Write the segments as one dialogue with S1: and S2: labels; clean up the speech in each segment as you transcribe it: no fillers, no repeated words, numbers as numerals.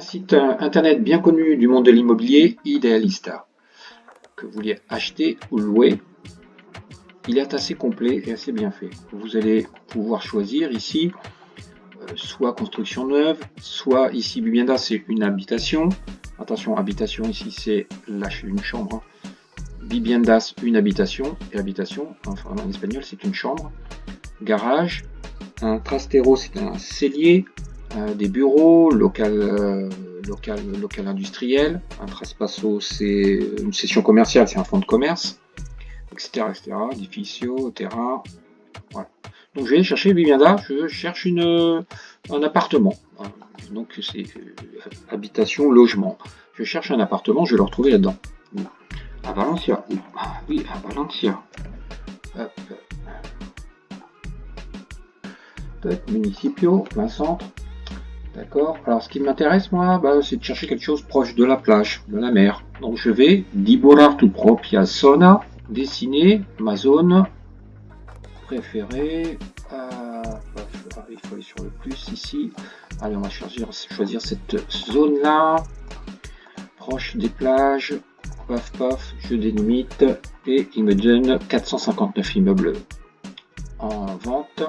S1: site internet bien connu du monde de l'immobilier, Idealista, que vous vouliez acheter ou louer. Il est assez complet et assez bien fait. Vous allez pouvoir choisir ici soit construction neuve, soit ici Vivienda, c'est une habitation. Attention, habitation ici c'est une chambre. Viviendas, une habitation, et habitation, enfin en espagnol c'est une chambre. Garage, un trastero, c'est un cellier, des bureaux, local industriel, un traspasso, c'est une session commerciale, c'est un fonds de commerce, etc. Edificio, terrain, voilà. Donc je vais chercher Vivienda, je cherche un appartement. Donc c'est habitation, logement. Je cherche un appartement, je vais le retrouver là-dedans. À Valencia. Oui, à Valencia. Municipio, plein centre. D'accord. Alors ce qui m'intéresse moi, c'est de chercher quelque chose proche de la plage, de la mer. Donc je vais dibujar tu propia zona, dessiner ma zone préférée. Il faut aller sur le plus ici. Allez, on va choisir cette zone là, proche des plages. Paf paf, je délimite et il me donne 459 immeubles en vente.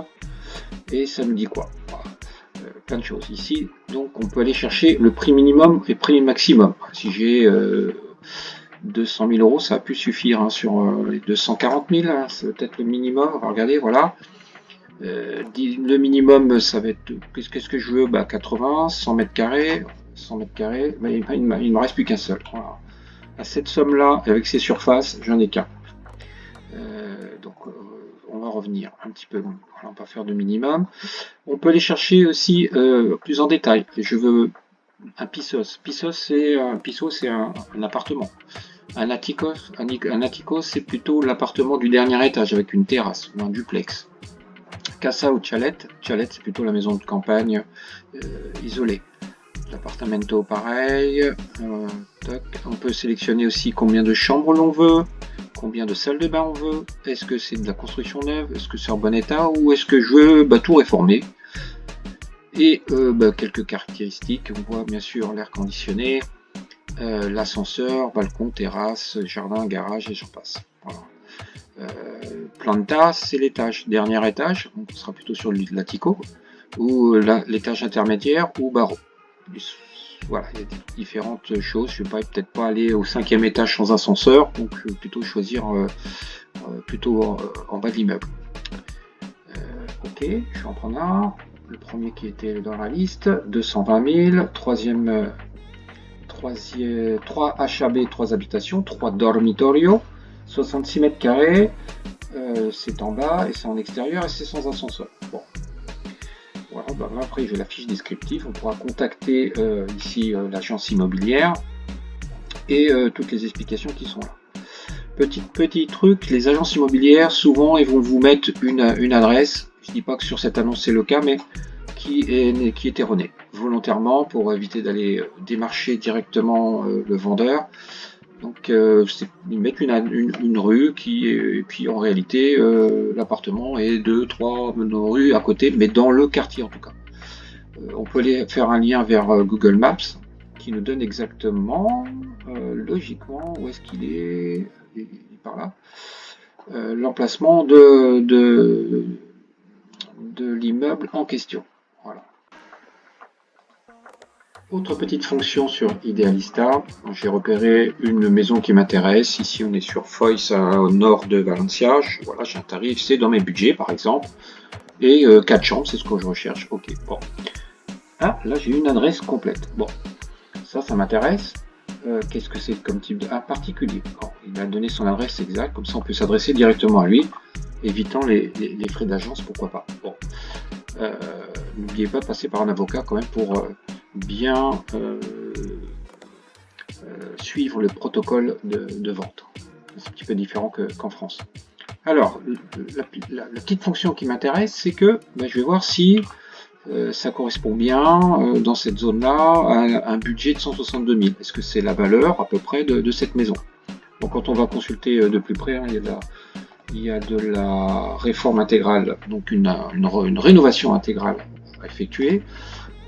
S1: Et ça nous dit quoi? Plein de choses ici. Donc on peut aller chercher le prix minimum et le prix maximum. Si j'ai 200 000 euros, ça a pu suffire hein, sur les 240 000. Hein, c'est peut-être le minimum. On va regarder, voilà. Le minimum, ça va être. Qu'est-ce que je veux? 80, 100 mètres carrés. 100 mètres carrés. Il ne me reste plus qu'un seul. Voilà. À cette somme-là, avec ces surfaces, j'en ai qu'un. Donc on va revenir un petit peu. Voilà, on va pas faire de minimum. On peut aller chercher aussi plus en détail. Je veux un pissos. Pissos, c'est un appartement. Un atticos, c'est plutôt l'appartement du dernier étage avec une terrasse ou un duplex. Casa ou chalet. Chalet, c'est plutôt la maison de campagne isolée. L'appartamento, pareil. On peut sélectionner aussi combien de chambres l'on veut, combien de salles de bain on veut. Est-ce que c'est de la construction neuve, est-ce que c'est en bon état ou est-ce que je veux tout réformer. Et quelques caractéristiques, on voit bien sûr l'air conditionné, l'ascenseur, balcon, terrasse, jardin, garage et j'en passe. Voilà. Planta, c'est l'étage, dernier étage, on sera plutôt sur l'attico, ou l'étage intermédiaire ou barreau. Voilà, il y a différentes choses. Je ne vais peut-être pas aller au 5e étage sans ascenseur, donc je vais plutôt choisir en bas de l'immeuble. Ok, je vais en prendre un. Le premier qui était dans la liste, 220 000. Troisième 3 HAB, 3 habitations, 3 dormitorio, 66 mètres carrés. C'est en bas et c'est en extérieur et c'est sans ascenseur. Bon. Voilà, après j'ai la fiche descriptive, on pourra contacter ici l'agence immobilière et toutes les explications qui sont là. Petit truc, les agences immobilières souvent ils vont vous mettre une adresse, je dis pas que sur cette annonce c'est le cas, mais qui est erronée, volontairement pour éviter d'aller démarcher directement le vendeur. Donc ils mettent une rue et puis en réalité l'appartement est 2-3 rues à côté, mais dans le quartier en tout cas. On peut aller faire un lien vers Google Maps qui nous donne exactement, logiquement, où est-ce qu'il est, il est par là, l'emplacement de l'immeuble en question. Voilà. Autre petite fonction sur Idealista, j'ai repéré une maison qui m'intéresse. Ici, on est sur Foix, au nord de Valencia. Voilà, j'ai un tarif, c'est dans mes budgets par exemple. Et 4 chambres, c'est ce que je recherche. Ok, bon. Ah, là j'ai une adresse complète. Bon, ça m'intéresse. Qu'est-ce que c'est comme type de... particulier. Bon, il a donné son adresse exacte, comme ça on peut s'adresser directement à lui, évitant les frais d'agence, pourquoi pas. Bon. N'oubliez pas de passer par un avocat quand même pour bien suivre le protocole de vente. C'est un petit peu différent qu'en France. Alors, la petite fonction qui m'intéresse, c'est que je vais voir si ça correspond bien dans cette zone-là à un budget de 162 000. Est-ce que c'est la valeur à peu près de cette maison? Donc quand on va consulter de plus près, hein, il y a de la réforme intégrale, donc une rénovation intégrale à effectuer.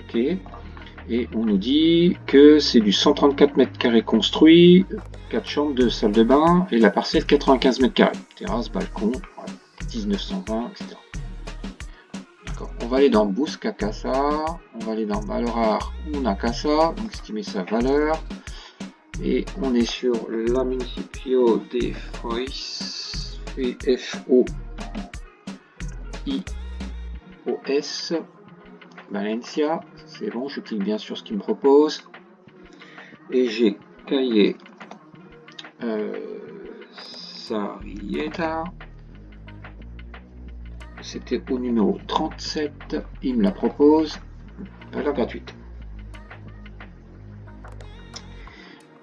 S1: Okay. Et on nous dit que c'est du 134 mètres carrés construit, 4 chambres, 2 salles de bain, et la parcelle 95 mètres carrés. Terrasse, balcon, 1920, etc. On va aller dans Busca Casa, on va aller dans Valorar una casa, donc estimer sa valeur. Et on est sur la Municipio de Foix, F-O-I-O-S, Valencia. C'est bon, je clique bien sur ce qu'il me propose. Et j'ai Calle Sarrieta. C'était au numéro 37. Il me la propose. Valeur gratuite.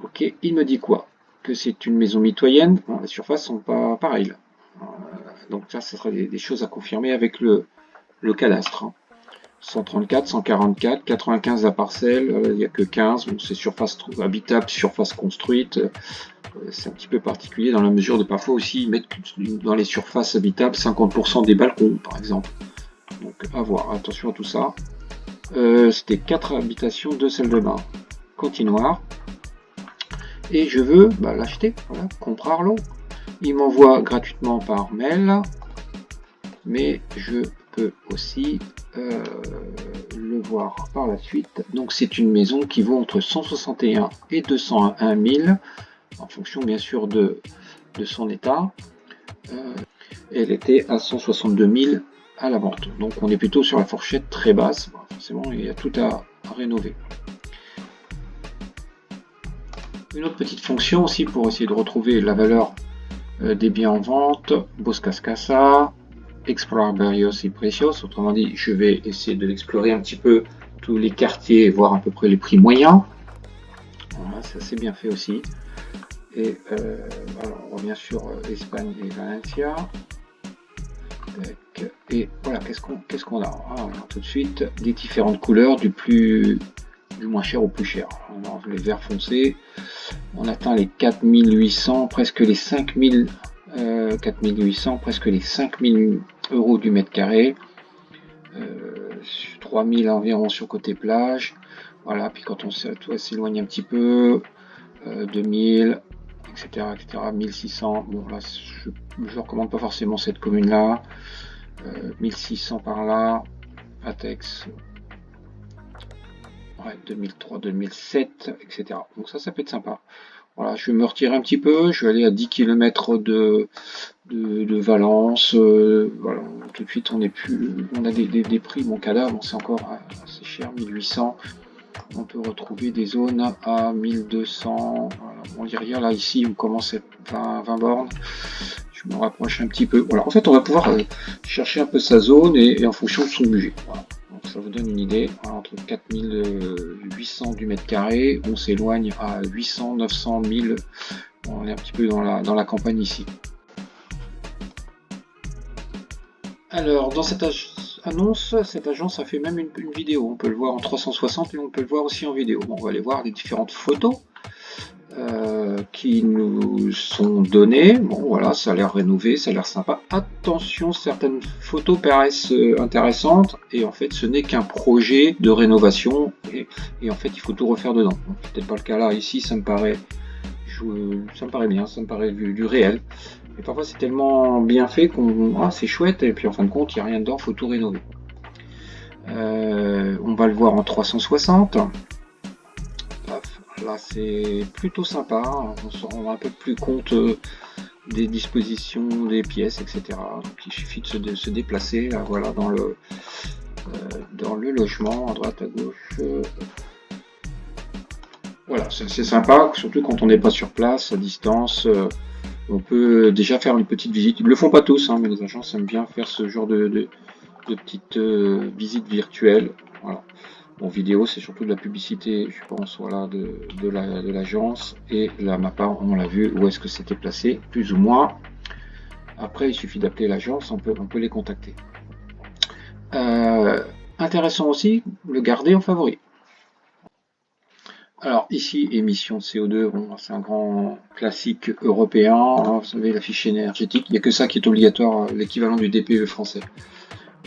S1: Ok, il me dit quoi? Que c'est une maison mitoyenne. Bon, les surfaces sont pas pareilles. Donc ça, ce sera des choses à confirmer avec le cadastre. 134, 144, 95 la parcelle, il n'y a que 15. Bon, c'est surface habitable, surface construite. C'est un petit peu particulier dans la mesure de parfois aussi mettre dans les surfaces habitables 50% des balcons, par exemple. Donc à voir, attention à tout ça. C'était 4 habitations, 2 salles de bain. Continuar. Et je veux l'acheter, voilà, comprarlo. Il m'envoie gratuitement par mail, mais je peux aussi le voir par la suite. Donc c'est une maison qui vaut entre 161 et 201 000, en fonction bien sûr de son état. Elle était à 162 000 à la vente. Donc on est plutôt sur la fourchette très basse. Bon, forcément, il y a tout à rénover. Une autre petite fonction aussi pour essayer de retrouver la valeur des biens en vente. Busca Casa, Explorar Barrios y Precios. Autrement dit, je vais essayer de l'explorer un petit peu tous les quartiers et voir à peu près les prix moyens. Voilà, c'est assez bien fait aussi. Et alors, on revient sur Espagne et Valencia. Et voilà, qu'est-ce qu'on a? Alors, tout de suite, des différentes couleurs, du moins cher au plus cher. Alors, les verts foncés, on atteint les 4800, presque les 5000, 4800, presque les 5000 euros du mètre carré. 3000 environ sur côté plage. Voilà, puis quand on s'éloigne un petit peu, 2000, etc., 1600. Bon, là, je ne recommande pas forcément cette commune-là. 1600 par là. Atex. Ouais, 2003, 2007, etc. Donc ça peut être sympa. Voilà, je vais me retirer un petit peu. Je vais aller à 10 km de Valence. Voilà, tout de suite, on a des prix. Mon cadavre, bon, c'est encore assez cher, 1800. On peut retrouver des zones à 1200. Voilà. On dit rien là, ici, on commence à 20 bornes. Je me rapproche un petit peu. Voilà, en fait, on va pouvoir chercher un peu sa zone et en fonction de son budget. Voilà. Donc, ça vous donne une idée. Voilà, entre 4800 du mètre carré, on s'éloigne à 800, 900, 1000. On est un petit peu dans la campagne ici. Alors, dans cette annonce, cette agence a fait même une vidéo. On peut le voir en 360 et on peut le voir aussi en vidéo. Bon, on va aller voir les différentes photos qui nous sont données. Bon, voilà, ça a l'air rénové, ça a l'air sympa. Attention, certaines photos paraissent intéressantes et en fait, ce n'est qu'un projet de rénovation et en fait, il faut tout refaire dedans. Donc, c'est peut-être pas le cas là. Ici, ça me paraît bien, ça me paraît du réel. Et parfois c'est tellement bien fait qu'on c'est chouette et puis en fin de compte il n'y a rien dedans, faut tout rénover. On va le voir en 360. Là c'est plutôt sympa, on se rend un peu plus compte des dispositions des pièces, etc. Donc il suffit de se déplacer voilà, dans le logement, à droite, à gauche. Voilà, c'est sympa, surtout quand on n'est pas sur place, à distance. On peut déjà faire une petite visite. Ils ne le font pas tous, hein, mais les agences aiment bien faire ce genre de petites visites virtuelles. Voilà. En vidéo, c'est surtout de la publicité, je pense, voilà, de l'agence. Et la mappa, on l'a vu, où est-ce que c'était placé, plus ou moins. Après, il suffit d'appeler l'agence, on peut les contacter. Intéressant aussi, le garder en favori. Alors ici, émissions de CO2, bon, c'est un grand classique européen, hein, vous savez, la fiche énergétique, il n'y a que ça qui est obligatoire, l'équivalent du DPE français.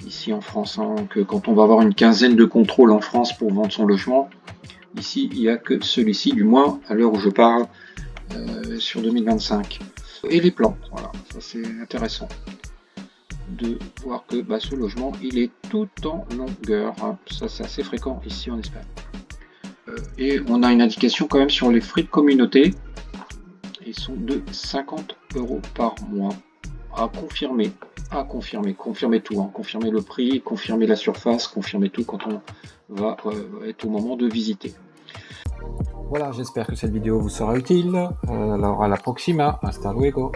S1: ici en France, hein, que quand on va avoir une quinzaine de contrôles en France pour vendre son logement, ici il n'y a que celui-ci, du moins à l'heure où je parle, sur 2025. Et les plans, voilà, ça c'est intéressant de voir que ce logement il est tout en longueur, hein. Ça c'est assez fréquent ici en Espagne. Et on a une indication quand même sur les frais de communauté, ils sont de 50 € par mois. À confirmer, confirmer tout, hein, confirmer le prix, confirmer la surface, confirmer tout quand on va être au moment de visiter. Voilà, j'espère que cette vidéo vous sera utile. Alors à la proxima, hasta luego.